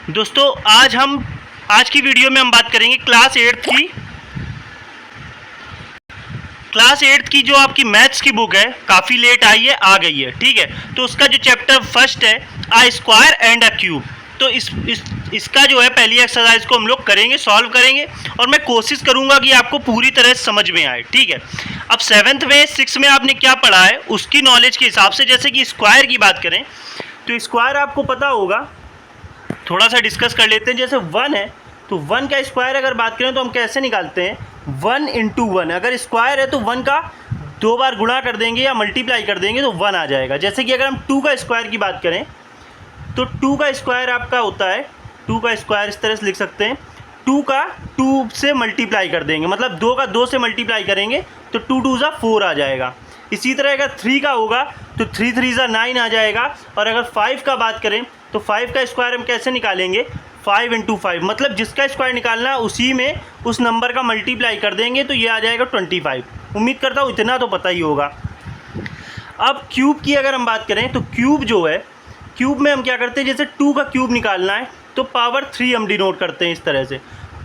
दोस्तों आज की वीडियो में हम बात करेंगे क्लास एट्थ की जो आपकी मैथ्स की बुक है, काफ़ी लेट आई है, आ गई है, ठीक है। तो उसका जो चैप्टर फर्स्ट है, a square and a cube, तो इसका जो है पहली एक्सरसाइज को हम लोग करेंगे, सॉल्व करेंगे, और मैं कोशिश करूंगा कि आपको पूरी तरह समझ में आए, ठीक है। अब सेवन्थ में, सिक्स में आपने क्या पढ़ा है उसकी नॉलेज के हिसाब से, जैसे कि स्क्वायर की बात करें तो स्क्वायर आपको पता होगा, थोड़ा सा डिस्कस कर लेते हैं। जैसे वन है तो वन का स्क्वायर अगर बात करें तो हम कैसे निकालते हैं, वन इंटू वन। अगर स्क्वायर है तो वन का दो बार गुणा कर देंगे या मल्टीप्लाई कर देंगे तो वन आ जाएगा। जैसे कि अगर हम टू का स्क्वायर की बात करें तो टू का स्क्वायर आपका होता है, टू का स्क्वायर इस तरह से लिख सकते हैं, टू का टू से मल्टीप्लाई कर देंगे, मतलब दो का दो से मल्टीप्लाई करेंगे तो टू टू ज़ा फोर आ जाएगा। इसी तरह अगर थ्री का होगा तो थ्री थ्री ज़ा नाइन आ जाएगा। और अगर फाइव का बात करें तो फाइव का स्क्वायर हम कैसे निकालेंगे, फाइव इंटू फाइव, मतलब जिसका स्क्वायर निकालना है उसी में उस नंबर का मल्टीप्लाई कर देंगे तो ये आ जाएगा 25। उम्मीद करता हूँ इतना तो पता ही होगा। अब क्यूब की अगर हम बात करें तो क्यूब जो है, क्यूब में हम क्या करते हैं, जैसे टू का क्यूब निकालना है तो पावर थ्री हम डिनोट करते हैं इस तरह से।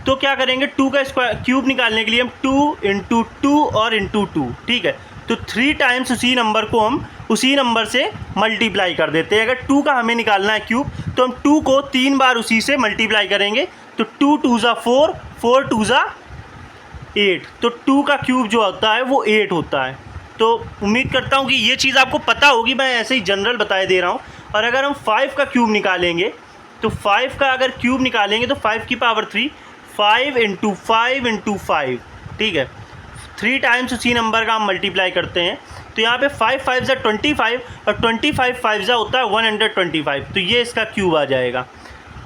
तो क्या करेंगे, टू का स्क्वायर क्यूब निकालने के लिए हम टू इंटू टू और इंटू टू, ठीक है, तो थ्री टाइम्स उसी नंबर को हम उसी नंबर से मल्टीप्लाई कर देते हैं। अगर टू का हमें निकालना है क्यूब तो हम टू को तीन बार उसी से मल्टीप्लाई करेंगे तो टू टू ज़ा फोर, फोर टू ज़ा एट, तो टू का क्यूब जो होता है वो एट होता है। तो उम्मीद करता हूँ कि ये चीज़ आपको पता होगी, मैं ऐसे ही जनरल बताए दे रहा हूँ। और अगर हम फाइव का क्यूब निकालेंगे तो फाइव का अगर क्यूब निकालेंगे तो फाइव की power three, five into five, ठीक है, थ्री टाइम्स उसी नंबर का हम मल्टीप्लाई करते हैं तो यहाँ पे फाइव फाइव ज़ा 25 और 25 फाइव ज़ा होता है 125, तो ये इसका क्यूब आ जाएगा,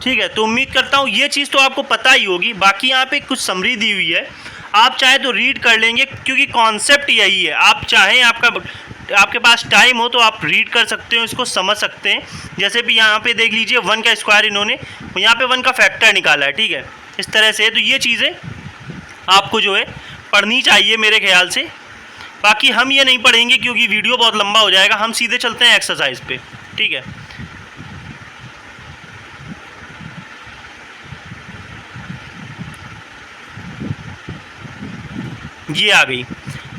ठीक है। तो उम्मीद करता हूँ ये चीज़ तो आपको पता ही होगी। बाकी यहाँ पे कुछ समरी दी हुई है, आप चाहे तो रीड कर लेंगे क्योंकि कॉन्सेप्ट यही है। आप चाहें आपके पास टाइम हो तो आप रीड कर सकते हो, इसको समझ सकते हैं। जैसे भी यहाँ पे देख लीजिए, वन का स्क्वायर इन्होंने यहाँ पे वन का फैक्टर निकाला है, ठीक है, इस तरह से। तो ये चीज़ें आपको जो है पढ़नी चाहिए मेरे ख्याल से। बाकी हम ये नहीं पढ़ेंगे क्योंकि वीडियो बहुत लंबा हो जाएगा, हम सीधे चलते हैं एक्सरसाइज पे, ठीक है। ये आ गई।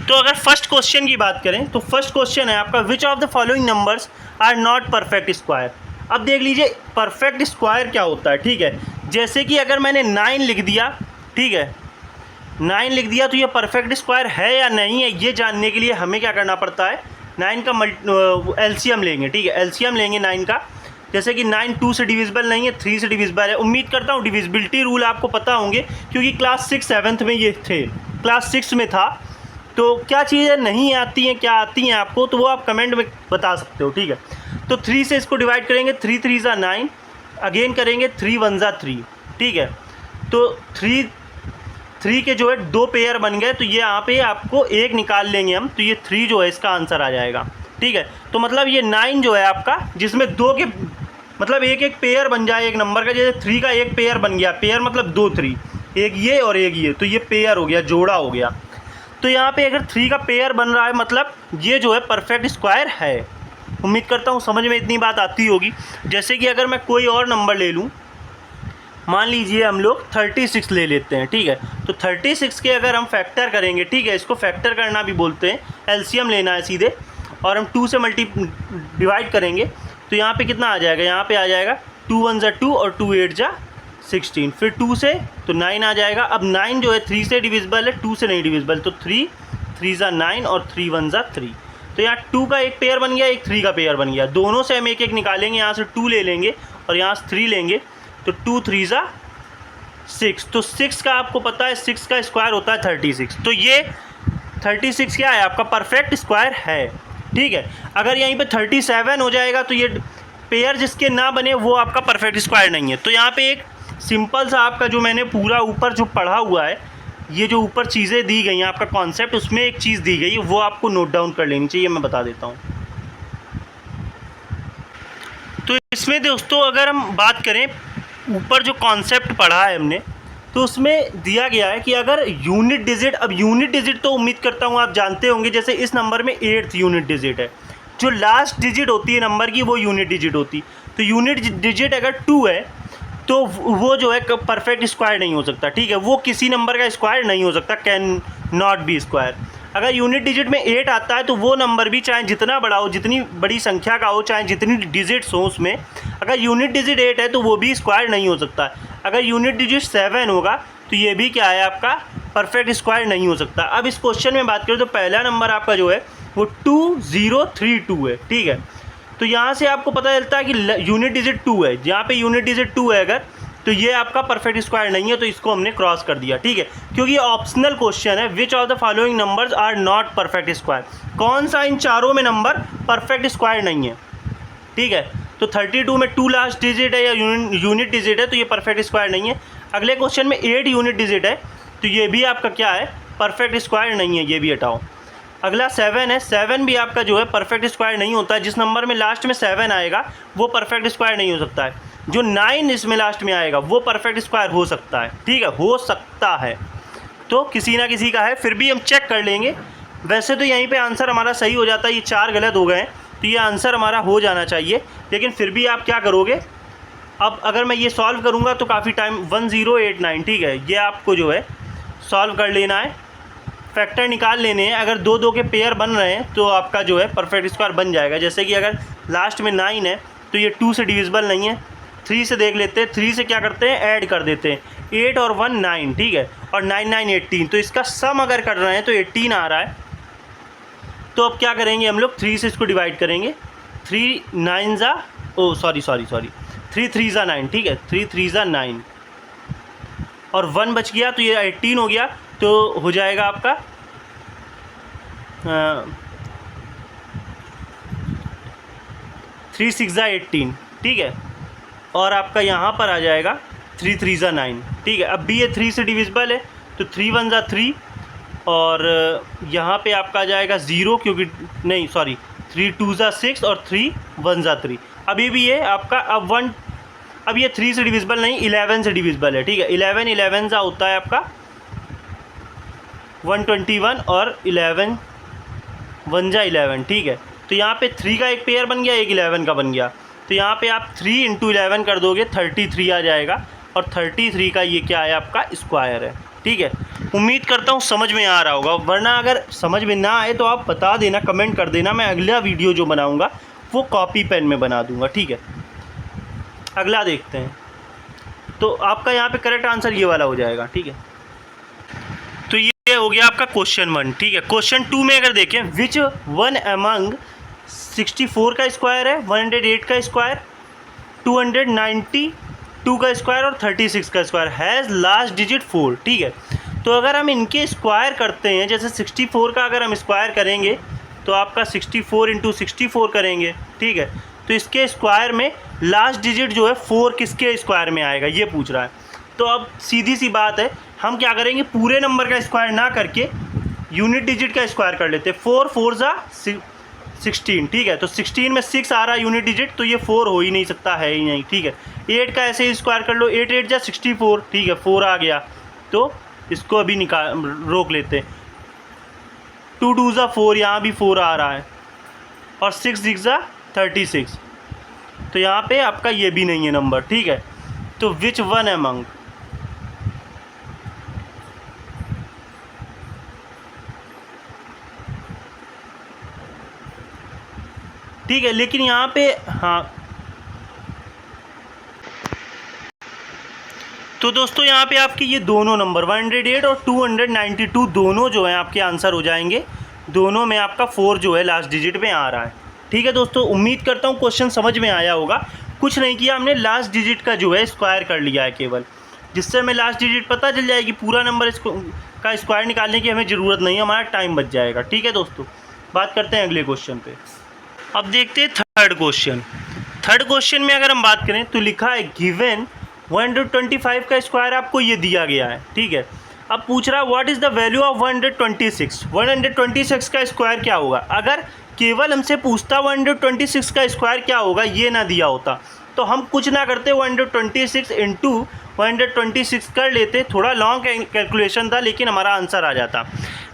तो अगर फर्स्ट क्वेश्चन की बात करें तो फर्स्ट क्वेश्चन है आपका, which of the following numbers are not perfect square. अब देख लीजिए परफेक्ट स्क्वायर क्या होता है, ठीक है। जैसे कि अगर मैंने 9 लिख दिया, ठीक है, 9 लिख दिया, तो ये परफेक्ट स्क्वायर है या नहीं है ये जानने के लिए हमें क्या करना पड़ता है, 9 का एलसीएम लेंगे, ठीक है, एलसीएम लेंगे 9 का। जैसे कि 9 2 से डिविजिबल नहीं है, 3 से डिविजिबल है। उम्मीद करता हूँ डिविजिबिलिटी रूल आपको पता होंगे क्योंकि क्लास 6 7th में ये थे, क्लास 6 में था। तो क्या चीज़ें नहीं आती हैं, क्या आती हैं आपको, तो वो आप कमेंट में बता सकते हो, ठीक है। तो 3 से इसको डिवाइड करेंगे, 3 3 ज़ा 9, अगेन करेंगे 3 1 ज़ा 3, ठीक है। तो 3 के जो है दो पेयर बन गए, तो ये यहाँ पे आपको एक निकाल लेंगे हम, तो ये 3 जो है इसका आंसर आ जाएगा, ठीक है। तो मतलब ये 9 जो है आपका, जिसमें दो के मतलब एक एक पेयर बन जाए एक नंबर का, जैसे 3 का एक पेयर बन गया, पेयर मतलब 2 3, एक ये और एक ये, तो ये पेयर हो गया, जोड़ा हो गया। तो यहाँ पे अगर 3 का पेयर बन रहा है मतलब ये जो है परफेक्ट स्क्वायर है। उम्मीद करता हूँ समझ में इतनी बात आती होगी। जैसे कि अगर मैं कोई और नंबर ले लूँ, मान लीजिए हम लोग 36 ले लेते हैं, ठीक है। तो 36 के अगर हम फैक्टर करेंगे, ठीक है, इसको फैक्टर करना भी बोलते हैं, एलसीएम लेना है सीधे, और हम 2 से डिवाइड करेंगे तो यहाँ पे कितना आ जाएगा, यहाँ पे आ जाएगा 2 1 ज़ा 2 और 2 8 ज़ा 16, फिर 2 से तो 9 आ जाएगा। अब 9 जो है 3 से डिविजिबल है, 2 से नहीं डिविजिबल, तो 3 3 ज़ा 9 और 3 1 ज़ा 3। तो यहाँ 2 का एक पेयर बन गया, एक 3 का पेयर बन गया, दोनों से हम एक एक निकालेंगे, यहाँ से 2 ले लेंगे और यहाँ से 3 लेंगे, तो 2 3 ज़ा 6। तो 6 का आपको पता है 6 का स्क्वायर होता है 36, तो ये 36 क्या है आपका परफेक्ट स्क्वायर है, ठीक है। अगर यहीं पे 37 हो जाएगा तो ये पेयर जिसके ना बने वो आपका परफेक्ट स्क्वायर नहीं है। तो यहाँ पे एक सिंपल सा आपका जो मैंने पूरा ऊपर जो पढ़ा हुआ है, ये जो ऊपर चीज़ें दी गई हैं आपका कॉन्सेप्ट, उसमें एक चीज़ दी गई है वो आपको नोट डाउन कर लेनी चाहिए, मैं बता देता हूँ। तो इसमें दोस्तों अगर हम बात करें, ऊपर जो कॉन्सेप्ट पढ़ा है हमने, तो उसमें दिया गया है कि अगर यूनिट डिजिट, अब यूनिट डिजिट तो उम्मीद करता हूँ आप जानते होंगे, जैसे इस नंबर में 8th यूनिट डिजिट है, जो लास्ट डिजिट होती है नंबर की वो यूनिट डिजिट होती। तो यूनिट डिजिट अगर 2 है तो वो जो है परफेक्ट स्क्वायर नहीं हो सकता, ठीक है, वो किसी नंबर का स्क्वायर नहीं हो सकता, कैन नॉट बी स्क्वायर। अगर यूनिट डिजिट में 8 आता है तो वो नंबर भी चाहे जितना बड़ा हो, जितनी बड़ी संख्या का हो, चाहे जितनी डिजिट्स हो उसमें, अगर यूनिट डिजिट 8 है तो वो भी स्क्वायर नहीं हो सकता। अगर यूनिट डिजिट 7 होगा तो ये भी क्या है आपका परफेक्ट स्क्वायर नहीं हो सकता। अब इस क्वेश्चन में बात करें तो पहला नंबर आपका जो है वो 2032 है, ठीक है। तो यहाँ से आपको पता चलता है कि यूनिट डिजिट 2 है, जहाँ पे यूनिट डिजिट 2 है अगर, तो ये आपका परफेक्ट स्क्वायर नहीं है, तो इसको हमने क्रॉस कर दिया, ठीक है, क्योंकि ये ऑप्शनल क्वेश्चन है। Which of the following numbers are not perfect square, कौन सा इन चारों में नंबर परफेक्ट स्क्वायर नहीं है, ठीक है। तो 32 में 2 लास्ट डिजिट है या यूनिट डिजिट है, तो ये परफेक्ट स्क्वायर नहीं है। अगले क्वेश्चन में 8 यूनिट डिजिट है, तो ये भी आपका क्या है परफेक्ट स्क्वायर नहीं है, ये भी हटाओ। अगला 7 है, 7 भी आपका जो है परफेक्ट स्क्वायर नहीं होता है। जिस नंबर में लास्ट में 7 आएगा वो परफेक्ट स्क्वायर नहीं हो सकता है। जो 9 इसमें लास्ट में आएगा वो परफेक्ट स्क्वायर हो सकता है, ठीक है, हो सकता है, तो किसी ना किसी का है, फिर भी हम चेक कर लेंगे। वैसे तो यहीं पे आंसर हमारा सही हो जाता है, ये 4 गलत हो गए हैं, तो ये आंसर हमारा हो जाना चाहिए, लेकिन फिर भी आप क्या करोगे, अब अगर मैं ये सॉल्व करूँगा तो काफ़ी टाइम 1089, ठीक है, ये आपको जो है सॉल्व कर लेना है, फैक्टर निकाल लेने हैं। अगर 2 के पेयर बन रहे हैं तो आपका जो है परफेक्ट स्क्वायर बन जाएगा। जैसे कि अगर लास्ट में 9 है तो ये 2 से डिविजिबल नहीं है, 3 से देख लेते हैं, 3 से क्या करते हैं ऐड कर देते हैं, 8 और 1 9, ठीक है, और 9 9 18, तो इसका सम अगर कर रहे हैं तो 18 आ रहा है। तो अब क्या करेंगे हम लोग, 3 से इसको डिवाइड करेंगे, 3 9 जा, ओ सॉरी 3 3 जा 9, ठीक है, 3 3 जा 9 और 1 बच गया, तो ये 18 हो गया, तो हो जाएगा आपका 3 6 जा 18, ठीक है, और आपका यहाँ पर आ जाएगा 3 3 जा 9, ठीक है। अब भी ये 3 से डिविजिबल है, तो 3 1 जा 3, और यहाँ पे आपका आ जाएगा 0, क्योंकि नहीं सॉरी 3 2 जा 6 और 3 1 जा 3। अभी भी ये आपका अब ये 3 से डिविजिबल नहीं, 11 से डिविजिबल है, ठीक है, 11 11 जा होता है आपका 121 और 11 1 जा 11, ठीक है। तो यहाँ पे 3 का एक पेयर बन गया, एक 11 का बन गया, तो यहाँ पे आप 3 × 11 कर दोगे 33 आ जाएगा, और 33 का ये क्या है आपका स्क्वायर है, ठीक है। उम्मीद करता हूँ समझ में आ रहा होगा, वरना अगर समझ में ना आए तो आप बता देना, कमेंट कर देना, मैं अगला वीडियो जो बनाऊँगा वो कॉपी पेन में बना दूँगा, ठीक है। अगला देखते हैं, तो आपका यहाँ पे करेक्ट आंसर ये वाला हो जाएगा, ठीक है। तो ये हो गया आपका क्वेश्चन 1, ठीक है। क्वेश्चन 2 में अगर देखें, विच वन अमंग 64 का स्क्वायर है, 108 का स्क्वायर, 292 का स्क्वायर और 36 का स्क्वायर हैज़ लास्ट डिजिट 4, ठीक है। तो अगर हम इनके स्क्वायर करते हैं, जैसे 64 का अगर हम स्क्वायर करेंगे तो आपका 64 × 64 करेंगे, ठीक है, तो इसके स्क्वायर में लास्ट डिजिट जो है 4 किसके स्क्वायर में आएगा ये पूछ रहा है। तो अब सीधी सी बात है, हम क्या करेंगे, पूरे नंबर का स्क्वायर ना करके यूनिट डिजिट का स्क्वायर कर लेते हैं। 4 4 जा 16, ठीक है, तो 16 में 6 आ रहा है यूनिट डिजिट, तो ये 4 हो ही नहीं सकता, है ही नहीं, ठीक है। 8 का ऐसे ही स्क्वायर कर लो, 8 8 जा 64, ठीक है, 4 आ गया, तो इसको अभी रोक लेते हैं। 2 2 जा 4, यहाँ भी 4 आ रहा है, और 6 6 जा 36, तो यहाँ पे आपका ये भी नहीं है नंबर, ठीक है। तो विच वन अमंग, ठीक है, लेकिन यहाँ पे हाँ, तो दोस्तों यहाँ पे आपके ये दोनों नंबर 108 और 292 दोनों जो हैं आपके आंसर हो जाएंगे। दोनों में आपका 4 जो है लास्ट डिजिट में आ रहा है, ठीक है दोस्तों। उम्मीद करता हूँ क्वेश्चन समझ में आया होगा। कुछ नहीं किया हमने, लास्ट डिजिट का जो है स्क्वायर कर लिया है केवल, जिससे हमें लास्ट डिजिट पता चल जाएगी। पूरा नंबर का स्क्वायर निकालने की हमें ज़रूरत नहीं है, हमारा टाइम बच जाएगा, ठीक है दोस्तों। बात करते हैं अगले क्वेश्चन पे। अब देखते हैं थर्ड क्वेश्चन। थर्ड क्वेश्चन में अगर हम बात करें तो लिखा है गिवन 125 का स्क्वायर आपको ये दिया गया है, ठीक है। अब पूछ रहा है what is the value of 126। 126 का स्क्वायर क्या होगा। अगर केवल हमसे पूछता 126 का स्क्वायर क्या होगा, ये ना दिया होता तो हम कुछ ना करते, 126 × 126 कर लेते। थोड़ा लॉन्ग कैलकुलेशन था लेकिन हमारा आंसर आ जाता।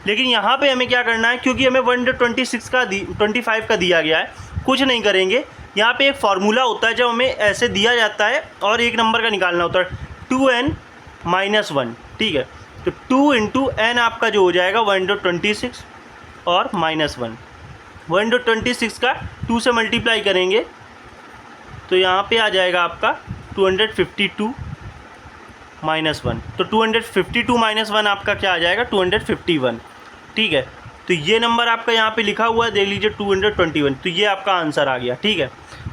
लेकिन यहाँ पे हमें क्या करना है, क्योंकि हमें 126 का 25 का दिया गया है, कुछ नहीं करेंगे, यहाँ पे एक फार्मूला होता है जब हमें ऐसे दिया जाता है और एक नंबर का निकालना होता है 2n-1, ठीक है। तो 2 इंटू n आपका जो हो जाएगा 1/26 और -1, 1/26 का 2 से मल्टीप्लाई करेंगे तो यहाँ पे आ जाएगा आपका 252 -1, तो 252 -1 आपका क्या आ जाएगा 251, ठीक है। तो ये नंबर आपका यहाँ पे लिखा हुआ है, देख लीजिए 221, तो ये आपका आंसर आ गया, ठीक है।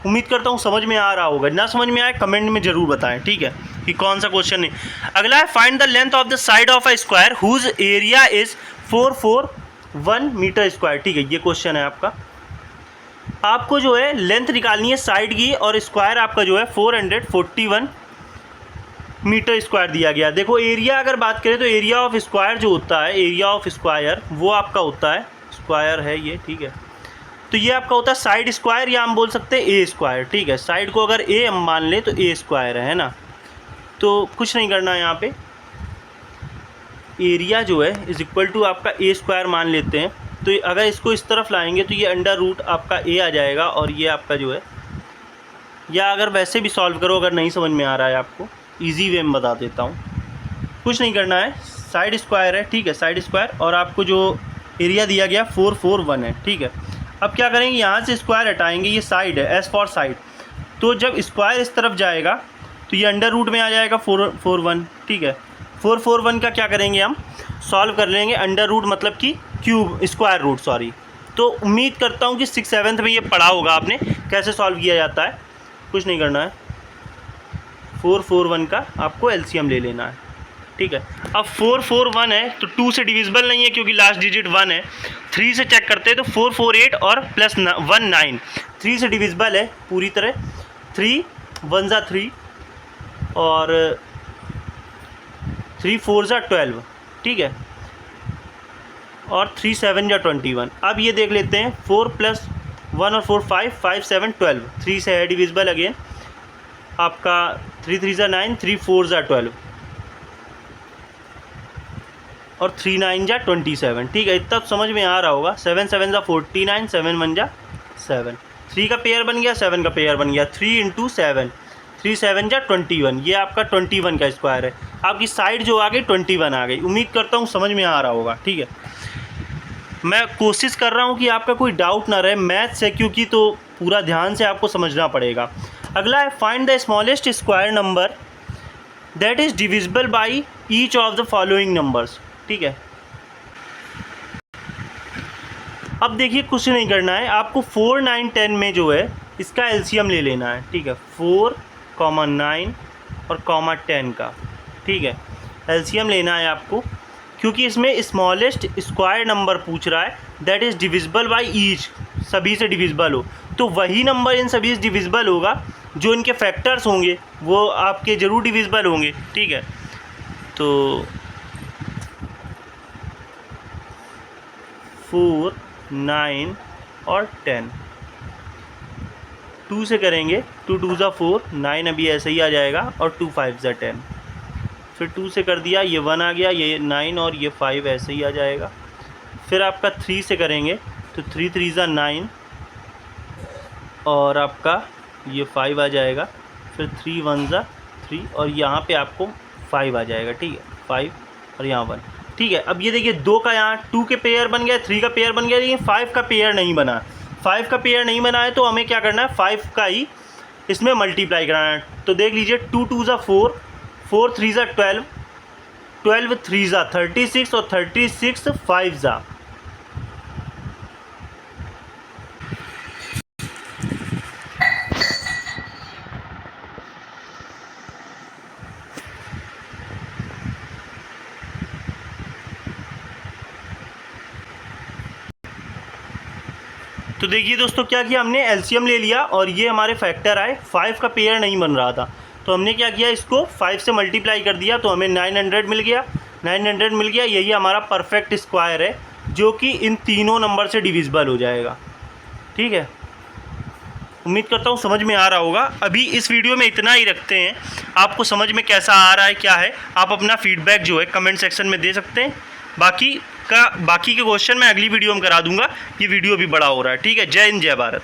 उम्मीद करता हूँ समझ में आ रहा होगा, ना समझ में आए कमेंट में ज़रूर बताएं, ठीक है, कि कौन सा क्वेश्चन है। अगला है find the length of the side of a square whose area is 441 metre square, ठीक है, ये क्वेश्चन है आपका। आपको जो है लेंथ निकालनी है साइड की और स्क्वायर आपका जो है 441 मीटर स्क्वायर दिया गया। देखो एरिया अगर बात करें तो एरिया ऑफ स्क्वायर जो होता है, एरिया ऑफ स्क्वायर वो आपका होता है, स्क्वायर है ये, ठीक है, तो ये आपका होता है साइड स्क्वायर, या हम बोल सकते हैं ए स्क्वायर, ठीक है। साइड को अगर ए हम मान लें तो ए स्क्वायर है ना, तो कुछ नहीं करना है यहाँ पे, एरिया जो है इज इक्वल टू आपका ए स्क्वायर मान लेते हैं। तो अगर इसको इस तरफ लाएंगे तो ये अंडर रूट आपका ए आ जाएगा और ये आपका जो है, या अगर वैसे भी सॉल्व करो अगर नहीं समझ में आ रहा है आपको, इजी वे में बता देता हूँ, कुछ नहीं करना है, साइड स्क्वायर है, ठीक है, साइड स्क्वायर, और आपको जो एरिया दिया गया 441 है, ठीक है। अब क्या करेंगे, यहाँ से स्क्वायर हटाएंगे, ये साइड है, एस फॉर साइड, तो जब स्क्वायर इस तरफ जाएगा तो ये अंडर रूट में आ जाएगा 441, ठीक है। 441 का क्या करेंगे हम, सॉल्व कर लेंगे, अंडर रूट मतलब कि क्यूब, स्क्वायर रूट सॉरी। तो उम्मीद करता हूँ कि 6th-7th में ये पढ़ा होगा आपने कैसे सॉल्व किया जाता है, कुछ नहीं करना है, 441 का आपको एलसीएम ले लेना है, ठीक है। अब 441 है तो 2 से डिविजिबल नहीं है क्योंकि लास्ट डिजिट 1 है, 3 से चेक करते हैं तो 448 और प्लस 1 9, 3 से डिविजिबल है पूरी तरह, 3 1 ज़ा 3 और 3 4 ज़ा 12, ठीक है, और 3 7 ज़ा 21। अब ये देख लेते हैं 4 + 1 और 4 5 5 7 12, 3 से है डिविजिबल अगेन आपका, 3 3 ज़ा 9, 3 4 ज़ा 12 और 3 9 ज़ा 27, ठीक है, इतना समझ में आ रहा होगा। 7 7 ज़ा 49, 7 1 ज़ा 7, 3 का पेयर बन गया, 7 का पेयर बन गया, 3 इंटू 7, 3 7 ज़ा 21, ये आपका 21 का स्क्वायर है। आपकी साइड जो आ गई 21 आ गई। उम्मीद करता हूँ समझ में आ रहा होगा, ठीक है। मैं कोशिश कर रहा हूँ कि आपका कोई डाउट ना रहे, मैथ्स है क्योंकि, तो पूरा ध्यान से आपको समझना पड़ेगा। अगला है find the smallest square number that is divisible by each of the following numbers, ठीक है। अब देखिए कुछ नहीं करना है, आपको 4 9 10 में जो है इसका एलसीएम ले लेना है, ठीक है, 4, 9 और 10 का, ठीक है, एलसीएम लेना है आपको, क्योंकि इसमें स्मॉलेस्ट स्क्वायर नंबर पूछ रहा है that is divisible by each, सभी से डिविजिबल हो, तो वही नंबर इन सभी से डिविजिबल होगा जो इनके फैक्टर्स होंगे वो आपके ज़रूर डिविजिबल होंगे, ठीक है। तो 4 9 और 10, 2 से करेंगे, 2 2 ज़ा 4, 9 अभी ऐसे ही आ जाएगा और 2 5 ज़ा 10, फिर 2 से कर दिया, ये 1 आ गया, ये 9 और ये 5 ऐसे ही आ जाएगा। फिर आपका 3 से करेंगे तो 3 3 ज़ा 9 और आपका ये 5 आ जाएगा, फिर 3 1 ज़ा 3 और यहाँ पे आपको 5 आ जाएगा, ठीक है, 5 और यहाँ 1, ठीक है। अब ये देखिए 2 का यहाँ 2 के पेयर बन गया, 3 का पेयर बन गया, लेकिन 5 का पेयर नहीं बना। 5 का पेयर नहीं बना है तो हमें क्या करना है, 5 का ही इसमें मल्टीप्लाई कराना है। तो देख लीजिए 2 2 ज़ा 4, 4 3 ज़ा 12, 12 3 ज़ा 36 और 36 5 ज़ा। तो देखिए दोस्तों क्या किया हमने, एलसीएम ले लिया और ये हमारे फैक्टर आए, 5 का पेयर नहीं बन रहा था तो हमने क्या किया, इसको 5 से मल्टीप्लाई कर दिया तो हमें 900 मिल गया, 900 मिल गया। यही हमारा परफेक्ट स्क्वायर है जो कि इन तीनों नंबर से डिविजिबल हो जाएगा, ठीक है। उम्मीद करता हूँ समझ में आ रहा होगा। अभी इस वीडियो में इतना ही रखते हैं, आपको समझ में कैसा आ रहा है क्या है, आप अपना फीडबैक जो है कमेंट सेक्शन में दे सकते हैं। बाकी के क्वेश्चन मैं अगली वीडियो में करा दूंगा, ये वीडियो भी बड़ा हो रहा है, ठीक है। जय हिंद, जय भारत।